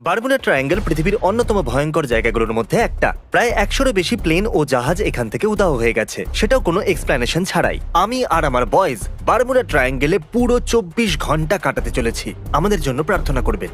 Bermuda triangle পৃথিবীর অন্যতম ভয়ঙ্কর জায়গাগুলোর মধ্যে একটা। প্রায় 100-এরও বেশি প্লেন ও জাহাজ এখান থেকে উধাও হয়ে গেছে, সেটাও কোনো এক্সপ্লেনেশন ছাড়াই। আমি আর আমার বয়েজ বারমুডা ট্রায়াঙ্গেলে পুরো 24 ঘন্টা কাটাতে চলেছি। আমাদের জন্য প্রার্থনা করবেন।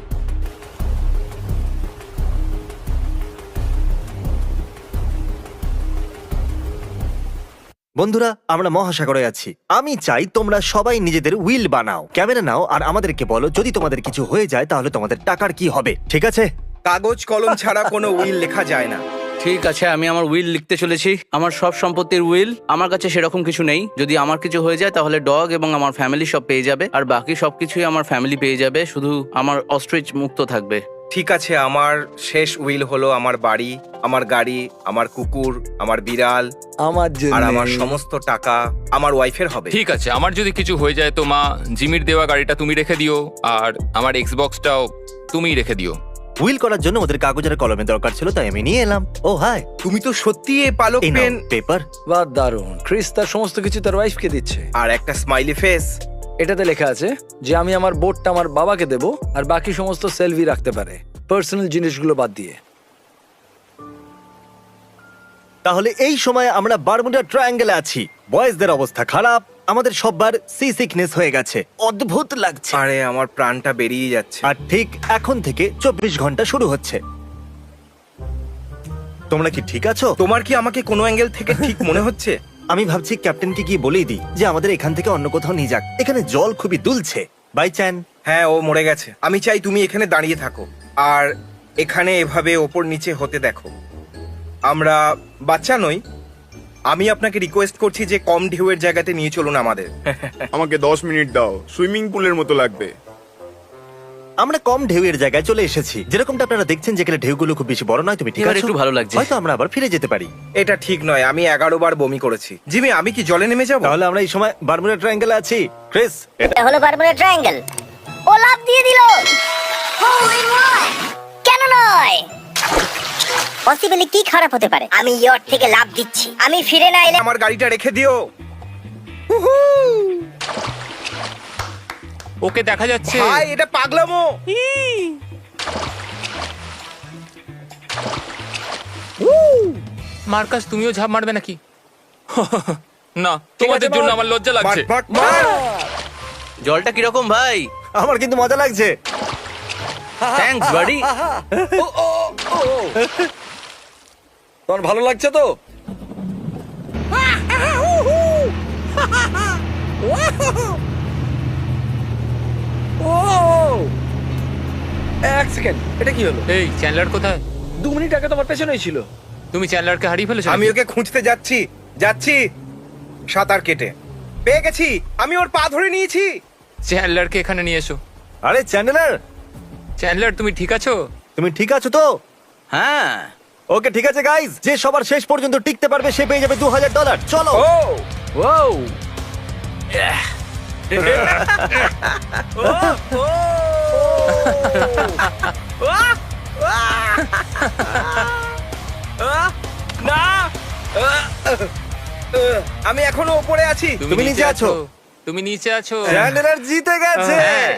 বন্ধুরা, আমরা মহাসাগরে আছি। আমি চাই তোমরা সবাই নিজেদের উইল বানাও, ক্যামেরা নাও, আর আমাদেরকে বলো যদি তোমাদের কিছু হয়ে যায় তাহলে তোমাদের টাকার কি হবে, ঠিক আছে? কাগজ কলম ছাড়া কোনো উইল লেখা যায় না। ঠিক আছে, আমি আমার উইল লিখতে চলেছি। আমার সব সম্পত্তির উইল। আমার কাছে সেরকম কিছু নেই। যদি আমার কিছু হয়ে যায় তাহলে ডগ এবং আমার ফ্যামিলি সব পেয়ে যাবে, আর বাকি সবকিছুই আমার ফ্যামিলি পেয়ে যাবে। শুধু আমার অস্ট্রিচ মুক্ত থাকবে। ঠিক আছে, আমার শেষ উইল হলো আমার বাড়ি, আমার গাড়ি, আমার কুকুর, আমার বিড়াল, আমার জন্য আর আমার সমস্ত টাকা আমার ওয়াইফের হবে। ঠিক আছে, আমার যদি কিছু হয়ে যায় তো মা, জিমির দেওয়া গাড়িটা তুমি রেখে দিও, আর আমার এক্সবক্সটাও তুমিই রেখে দিও। উইল করার জন্য ওদের কাগজের কলমের দরকার ছিল, তাই আমি নিয়ে এলাম। ও হাই, তুমি তো সত্যি এই পালক এই পেন পেপার। বা দারুণ। ক্রিস তার সমস্ত কিছু তার ওয়াইফকে দিচ্ছে। আর একটা স্মাইলি ফেস। এটাতে লেখা আছে যে আমি আমার বোটটা আমার বাবাকে দেব, আর বাকি সমস্ত সেলভি রাখতে পারে, পার্সোনাল জিনিসগুলো বাদ দিয়ে। তাহলে এই সময় আমরা বারমুডা ট্রায়াঙ্গেলে আছি। বয়েজদের অবস্থা খারাপ, আমাদের সববার সি সিকনেস হয়ে গেছে, অদ্ভুত লাগছে। আরে আমার প্রাণটা বেরিয়ে যাচ্ছে। আর ঠিক এখন থেকে 24 ঘন্টা শুরু হচ্ছে। তোমরা কি ঠিক আছো? তোমার কি আমাকে কোনো অ্যাঙ্গেল থেকে ঠিক মনে হচ্ছে? আমি ভাবছি ক্যাপ্টেনকে গিয়ে বলেই দিই যে আমাদের এখান থেকে অন্য কোথাও নিয়ে যাক। এখানে জল খুবই দুলছে। বাই চ্যান। হ্যাঁ, ও মরে গেছে। আমি চাই তুমি এখানে দাঁড়িয়ে থাকো আর এখানে এভাবে ওপর নিচে হতে দেখো। আমরা বাচ্চা নই। আমি আপনাকে রিকোয়েস্ট করছি যে কম ঢেউয়ের জায়গাতে নিয়ে চলুন আমাদের। আমাকে 10 মিনিট দাও, সুইমিং পুলের মতো লাগবে। আমরা কম ঢেউয়ের জায়গায় চলে এসেছি, যেরকমটা আপনারা দেখছেন, যেখানে ঢেউগুলো খুব বেশি বড় নয়। তুমি ঠিক এবার আছো? একটু ভালো লাগছে। হয়তো আমরা আবার ফিরে যেতে পারি। এটা ঠিক নয়, আমি 11 বার বমি করেছি। জিমি, আমি কি জলে নেমে যাব? তাহলে আমরা এই সময় বারমুডা ট্রায়াঙ্গেলে আছি। ক্রিস, এটা হলো বারমুডা ট্রায়াঙ্গেল। ও লাফ দিয়ে দিল। কেন নয়? পসিবলি কি খারাপ হতে পারে? আমি ইয়ট থেকে লাফ দিচ্ছি। আমি ফিরে না এলে আমার গাড়িটা রেখে দিও। ওকে দেখা যাচ্ছে। ভাই, এটা পাগলামো। মার্কাস, তুমিও ঝাঁপ মারবে নাকি? না, তোমাদের জন্য আমার লজ্জা লাগছে। মার, মার, মার। জলটা কিরকম ভাই? আমার কিন্তু মজা লাগছে। থ্যাঙ্কস বাডি। তোমার ভালো লাগছে তো? এক সেকেন্ড, এটা কি হলো? এই চ্যান্ডলার কোথায়? 2 মিনিট আগে তোমার পেছনেই ছিল। তুমি চ্যান্ডলারকে হারিয়ে ফেলেছো? আমি ওকে খুঁজতে যাচ্ছি যাচ্ছি সাঁতার কেটে। পেয়ে গেছি, আমি ওর পা ধরে নিয়েছি। চ্যান্ডলারকে এখানে নিয়ে এসো। আরে চ্যান্ডেলার, চ্যান্ডলার, তুমি ঠিক আছো? তুমি ঠিক আছো তো? হ্যাঁ। ওকে, ঠিক আছে গাইজ, যে সবার শেষ পর্যন্ত টিকতে পারবে সে পেয়ে যাবে $2000। চলো। ও ওয়াও, না, আমি এখনো উপরে আছি। তুমি নিচে আছো। তুমি নিচে আছো। চ্যান্ডেলার জিতে গেছে। হ্যাঁ।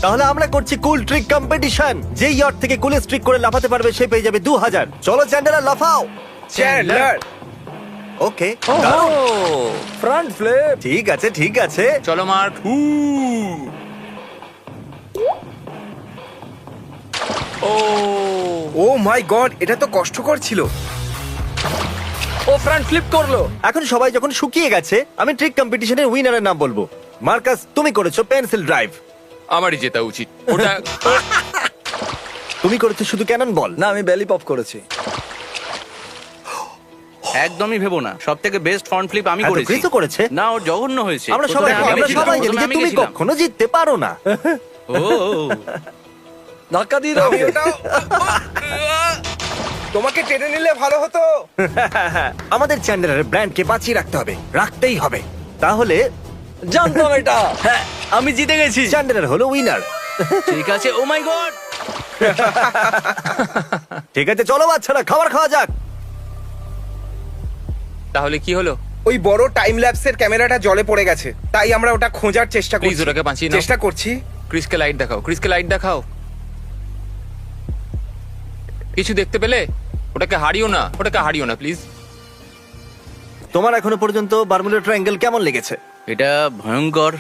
তাহলে আমরা করছি কুল ট্রিক কম্পিটিশন। যে ইয়ট থেকে কুলেস্ট ট্রিক করে লাফাতে পারবে সে পেয়ে যাবে 2000। চলো চ্যান্ডেলার, লাফাও। চ্যান্ডলার, ওকে, ও ফ্রন্ট ফ্লিপ। ঠিক আছে ঠিক আছে। চলো মার্ক। ও ও মাই গড, এটা তো কষ্টকর ছিল। ও ফ্রন্ট ফ্লিপ করলো। এখন সবাই যখন শুকিয়ে গেছে, আমি ট্রিক কম্পিটিশনের উইনারের নাম বলবো। মার্কাস, তুমি করেছো পেন্সিল ড্রাইভ। আমারই জেতা উচিত। ওটা তুমি করেছো শুধু ক্যানন বল। না, আমি বেলি পপ করেছি। একদমই ভেবো না, সব থেকে বেস্ট ফ্রন্ট ফ্লিপ আমি হ্যাঁ, তো করেছি। ক্রিসও করেছে। না, ওর জঘন্য হয়েছে। আমরা প্রথমে সবাই আমি আমরা গেছিলাম, সবাই জানি প্রথমে যে আমি তুমি গেছিলাম। কখনো জিততে পারো না। ও ধাক্কা দিয়ে দাও। আমি ওটাও তোমাকে টেনে নিলে ভালো হতো। আমাদের চ্যান্ডেলারের ব্র্যান্ডকে বাঁচিয়ে রাখতে হবে, রাখতেই হবে। তাহলে জানতাম এটা। হ্যাঁ, আমি জিতে গেছি। চ্যান্ডেলার হলো উইনার। ঠিক আছে। ও মাই গড। ঠিক আছে, চলো বাচ্চারা, খাবার খাওয়া যাক। তাহলে কি হলো? ওই বড় টাইম ল্যাপসের ক্যামেরাটা জলে পড়ে গেছে, তাই আমরা ওটা খোঁজার চেষ্টা Please, করছি। ওটাকে বাঁচিয়ে নাও। চেষ্টা করছি। ক্রিসকে লাইট দেখাও, ক্রিসকে লাইট দেখাও। কিছু দেখতে পেলে? ওটাকে হারিও না, ওটাকে হারিও না প্লিজ। তোমার এখনো পর্যন্ত বারমুডা ট্রায়াঙ্গেল কেমন লেগেছে? এটা ভয়ঙ্কর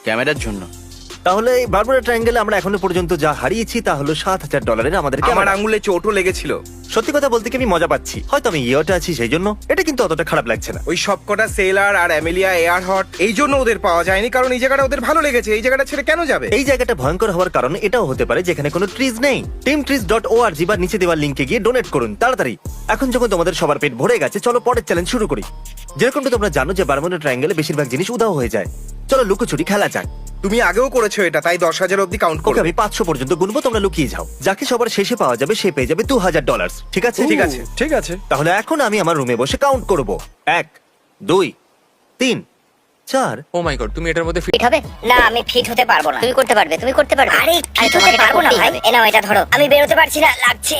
ক্যামেরার জন্য। তাহলে এই বারমুডা ট্রায়াঙ্গেলে আমরা এখনো পর্যন্ত যা হারিয়েছি তা হলো $7,000 আমাদের আমার ক্যামেরা। আঙুলে চোটও লেগেছিল। সত্যি কথা বলতে কি আমি মজা পাচ্ছি, হয়তো আমি ইয়েটা আছি সেই জন্য। এটা কিন্তু অতটা খারাপ লাগছে না। ওই সবকটা সেলার আর অ্যামেলিয়া এয়ার হট এই জন্য ওদের পাওয়া যায়নি, কারণ এই জায়গাটা ওদের ভালো লেগেছে। এই জায়গাটা ছেড়ে কেন যাবে? এই জায়গাটা ভয়ঙ্কর হওয়ার কারণ এটাও হতে পারে যেখানে কোনো ট্রিজ নেই। teamtrees.org বা নিচে দেওয়া লিংকে গিয়ে ডোনেট করুন তাড়াতাড়ি। এখন যখন তোমাদের সবার পেট ভরে গেছে, চলো পরের চ্যালেঞ্জ শুরু করি। যেরকমটা তোমরা জানো যে বারমুডা ট্রায়াঙ্গেলে বেশিরভাগ জিনিস উধাও হয়ে যায়। চলো লুকোচুরি খেলা যাক। তুমি আগেও করেছো এটা, তাই 10,000 অব্দি কাউন্ট ওকে, করো। আমি 500 পর্যন্ত গুনবো, তোমরা লুকিয়ে যাও। যাকে সবার শেষে পাওয়া যাবে সে পেয়ে যাবে $2,000। ঠিক আছে? ঠিক আছে। ঠিক আছে। তাহলে এখন আমি আমার রুমে বসে কাউন্ট করব। 1 2 3 4। ও মাই গড, তুমি এটার মধ্যে ফিট হবে না? আমি ফিট হতে পারবো না। তুমি করতে পারবে, তুমি করতে পারবে। আরে ফিট হতে পারবো না ভাই। এ নাও এটা ধরো। আমি বেরোতে পারছি না, লাগছে।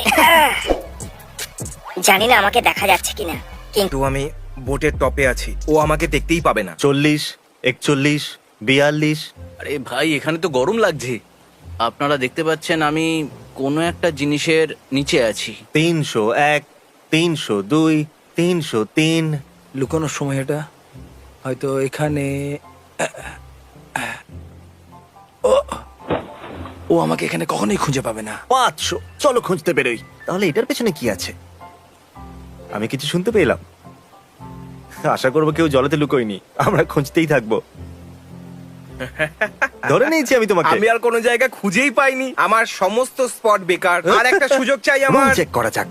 জানি না আমাকে দেখা যাচ্ছে কিনা, কিন্তু কিন্তু আমি বোটের টপে আছি, ও আমাকে দেখতেই পাবে না। 40 41 42। আরে ভাই, এখানে তো গরম লাগছে। আপনারা দেখতে পাচ্ছেন আমি কোনো একটা জিনিসের নিচে আছি। 301 302 303। লুকানোর সময় এটা হয়তো এখানে। ও, ও আমাকে এখানে কখনোই খুঁজে পাবে না। 500। চলো খুঁজতে বেরোই। তাহলে এটার পেছনে কি আছে? আমি কিছু শুনতে পেলাম। আশা করবো কেউ জলেতে লুকোয়নি। আমরা খুঁজতেই থাকবো। ধরে নিয়েছি আমি তোমাকে। আমি আর কোনো জায়গা খুঁজেই পাইনি। আমার সমস্ত স্পট বেকার। আর একটা সুযোগ চাই রুম আমার। চেক করা যাক।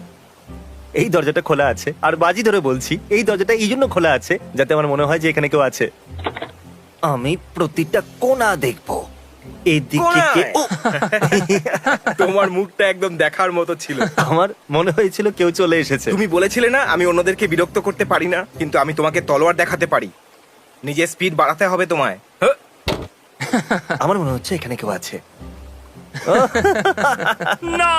এই দরজাটা খোলা আছে, আর বাজি ধরে বলছি এই দরজাটা এই জন্য খোলা আছে যাতে আমার মনে হয় যে এখানে কেউ আছে। আমি প্রতিটা কোণা দেখবো। এদিকে কোণায়? ও! তোমার মুখটা একদম দেখার মতো ছিল। আমার মনে হয়েছিল কেউ চলে এসেছে। তুমি বলেছিলে না আমি অন্যদেরকে বিরক্ত করতে পারি না, কিন্তু আমি তোমাকে তলোয়ার দেখাতে পারি। নিজের স্পিড বাড়াতে হবে তোমায়। আমার মনে হচ্ছে এখানে কেউ আছে। না।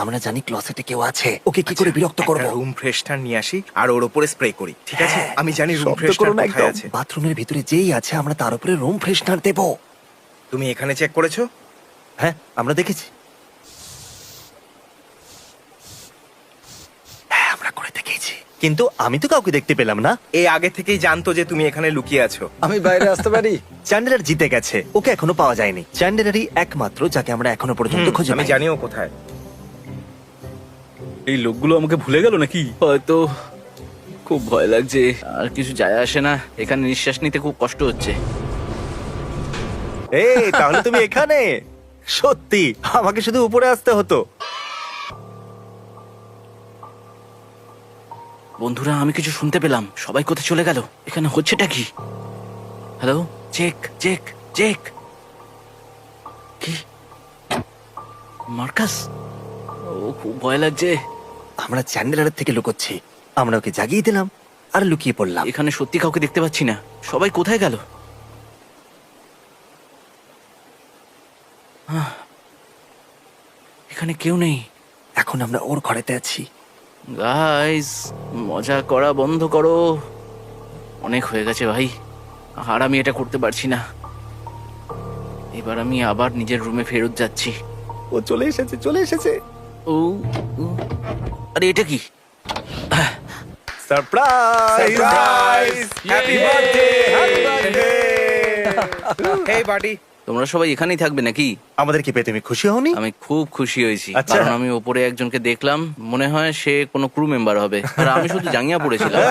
আমরা জানি ক্লসেটে কেউ আছে। ওকে কি করে বিরক্ত করব? রুম ফ্রেশনার নিয়ে আসি আর ওর উপরে স্প্রে করি, ঠিক আছে? হ্যাঁ, আমি জানি রুম শব্দ করো ফ্রেশনার না কোথায় একদম। আছে। বাথরুমের ভিতরে যেই আছে আমরা তার উপরে রুম ফ্রেশনার দেব। তুমি এখানে চেক করেছো? হ্যাঁ, আমরা দেখেছি। হ্যাঁ, আমরা করে দেখেছি। কিন্তু আমি তো কাউকে দেখতে পেলাম না। এ আগে থেকেই জানতো যে তুমি এখানে লুকিয়ে আছো। আমি বাইরে আসতে পারি? চ্যান্ডেলার জিতে গেছে, ওকে এখনো পাওয়া যায়নি। চ্যান্ডেলারই একমাত্র যাকে আমরা এখনো পর্যন্ত খুঁজে আমি পাইনি। জানিও কোথায়। এই লোকগুলো আমাকে ভুলে গেল নাকি? হয়তো। খুব ভয় লাগছে। আর কিছু যায় আসে না, এখানে নিঃশ্বাস নিতে খুব কষ্ট হচ্ছে। এই তাহলে তুমি এখানে? সত্যি আমাকে শুধু উপরে আসতে হতো। বন্ধুরা, আমি কিছু শুনতে পেলাম। সবাই কোথায় চলে গেল? এখানে হচ্ছেটা কি? Hello, check check check. কি? মার্কাস? ও, খুব ভয় লাগছে। আমরা চ্যান্ডেলারের থেকে লুকোচ্ছি। আমরা ওকে জাগিয়ে দিলাম আর লুকিয়ে পড়লাম। এখানে সত্যি কাউকে দেখতে পাচ্ছি না। সবাই কোথায় গেল? এখানে কেউ নেই। এখন আমরা ওর ঘরেতে আছি। গাইস, মজা করা বন্ধ করো। অনেক হয়ে গেছে ভাই, আর আমি এটা করতে পারছি না। এবার আমি আবার নিজের রুমে ফেরত যাচ্ছি। ও চলে এসেছে, চলে এসেছে। ও, ও, আরে এটা কি? Surprise! Surprise! Happy Yay! Birthday! Happy birthday! Hey buddy. তোমরা সবাই এখানেই থাকবে নাকি? আমাদেরকে পেয়ে তুমি খুশি হওনি? আমি খুব খুশি হয়েছি, আচ্ছা। কারণ আমি ওপরে একজনকে দেখলাম, মনে হয় সে কোনো ক্রু মেম্বার হবে, আর আমি শুধু জাঙ্গিয়া পড়েছিলাম।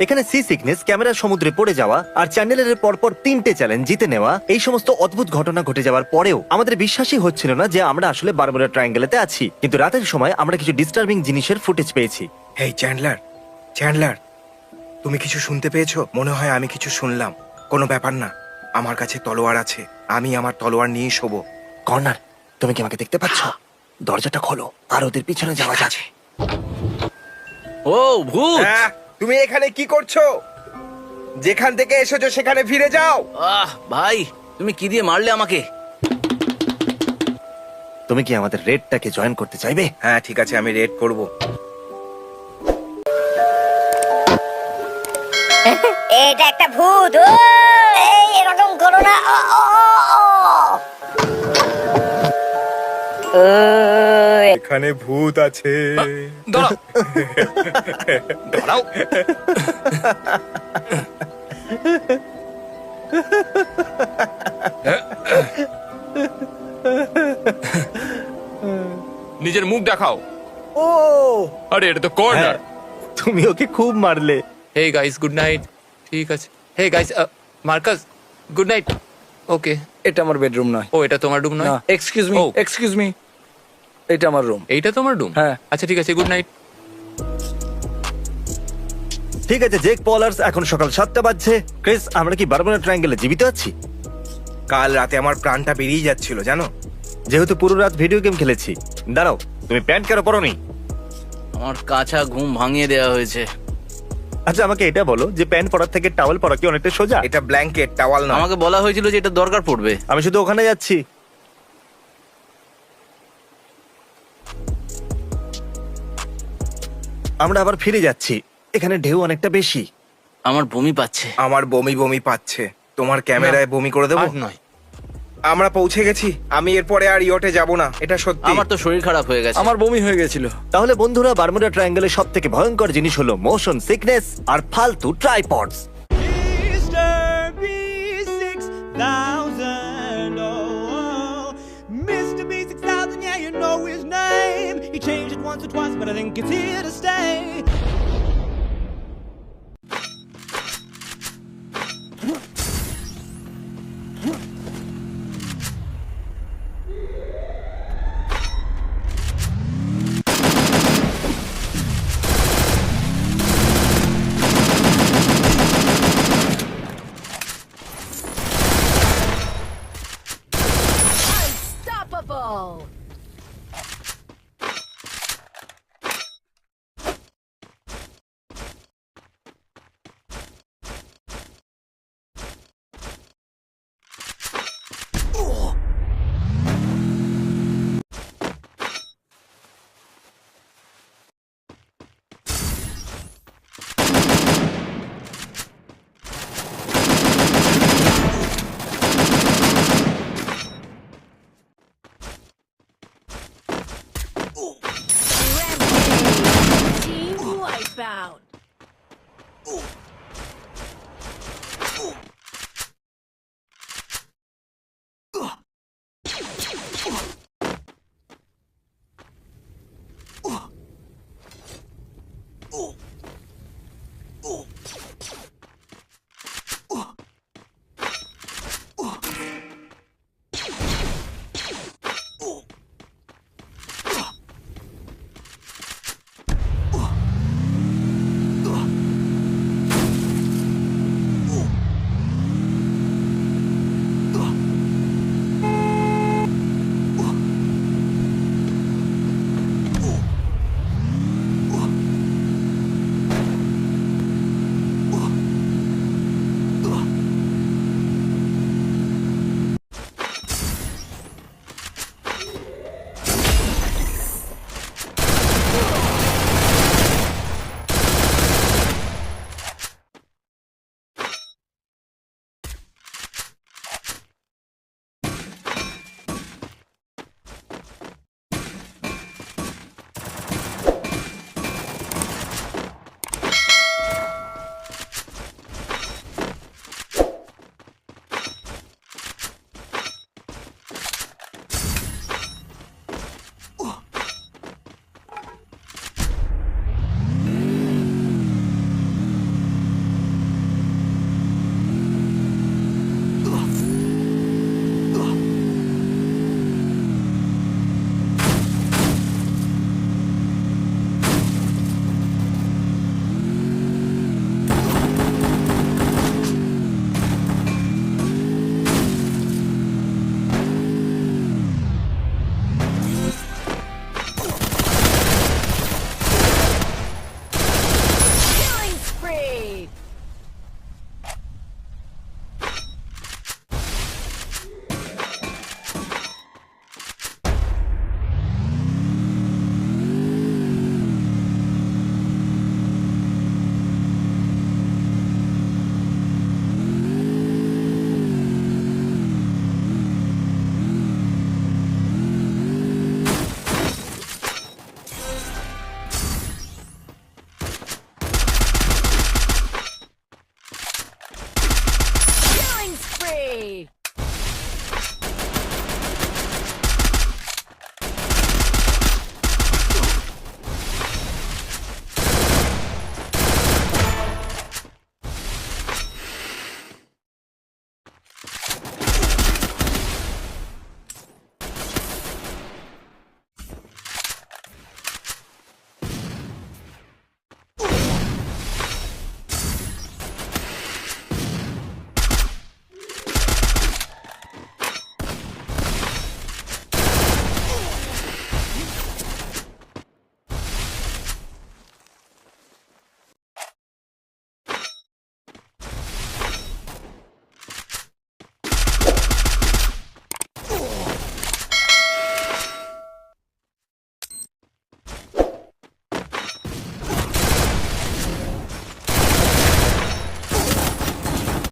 এখানে সি সিকনেস, ক্যামেরা সমুদ্রে পড়ে যাওয়া, আর চ্যান্ডেলের পরপর 3টে চ্যালেঞ্জ জিতে নেওয়া, এই সমস্ত অদ্ভুত ঘটনা ঘটে যাওয়ার পরেও আমাদের বিশ্বাসই হচ্ছিল না যে আমরা আসলে বারমুডা ট্রায়াঙ্গেলেতে আছি। কিন্তু রাতের সময় আমরা কিছু ডিস্টার্বিং জিনিসের ফুটেজ পেয়েছি। হেই চ্যান্ডলার, চ্যান্ডলার, তুমি কিছু শুনতে পেয়েছো? মনে হয় আমি কিছু শুনলাম। কোনো ব্যাপার না, আমার কাছে তলোয়ার আছে। আমি আমার তলোয়ার নিয়ে শোবো। কর্নার, তুমি কি আমাকে দেখতে পাচ্ছ? দরজাটা খোলো আর ওদের পিছনে যাওয়া যাক। ও ভূত! হ্যাঁ, তুমি এখানে কি করছো? যেখান থেকে এসেছো সেখানে ফিরে যাও। আহ ভাই, তুমি কি দিয়ে মারলে আমাকে? তুমি কি আমাদের রেডটাকে জয়েন করতে চাইবে? হ্যাঁ ঠিক আছে, আমি রেড করব। এটা একটা ভূত। ও! এই এরকম করো না। ও, ও, ও, ও। ওই, এখানে ভূত আছে। দাঁড়াও দাঁড়াও নিজের মুখ দেখাও। ও আরে এটা তো কর্নার। তুমি ওকে খুব মারলে। Hey guys good night. ঠিক আছে। Hey guys Marcus good night. Okay. এটা আমার বেডরুম নয়। ও এটা তোমার রুম নয়? না, এক্সকিউজ মি, ও। এক্সকিউজ মি, এটা আমার রুম। এইটা তোমার রুম? হ্যাঁ। আচ্ছা ঠিক আছে, গুড নাইট। ঠিক আছে জেক পলার্স, এখন সকাল 7টা বাজছে। ক্রিস, আমরা কি বারমুডা ট্রায়াঙ্গেলে জীবিত আছি? কাল রাতে আমার প্রাণটা বেরিয়ে যাচ্ছিল জানো। যেহেতু পুরো রাত ভিডিও গেম খেলেছি। দাঁড়াও, তুমি প্যান্ট কেন পরোনি? আমার কাঁচা ঘুম ভাঙিয়ে দেওয়া হয়েছে। আচ্ছা আমাকে এটা বলো যে প্যান্ট পরার থেকে টাওয়েল পরা কি অনেকটা সোজা? এটা ব্ল্যাঙ্কেট, টাওয়াল না। আমাকে বলা হয়েছিল যে এটা দরকার পড়বে। আমি শুধু ওখানে যাচ্ছি। আমরা আবার ফিরে যাচ্ছি। এখানে ঢেউ অনেকটা বেশি। আমার বমি পাচ্ছে। আমার বমি বমি পাচ্ছে। তোমার ক্যামেরায় বমি করে দেবো? আর নয়। আমরা পৌঁছে গেছি। আমি এরপরে আর ইয়টে যাব না, এটা সত্যি। আমার তো শরীর খারাপ হয়ে গেছে। আমার বমি হয়ে গেছিল। তাহলে বন্ধুরা, বারমুডা ট্রায়াঙ্গেলের সব থেকে ভয়ঙ্কর জিনিস হলো মোশন সিকনেস আর ফালতু tripods. Mr. B6000, oh, Mr. B6000, yeah, you know his name. He changed it once or twice, but I think it's here to stay. Unstoppable!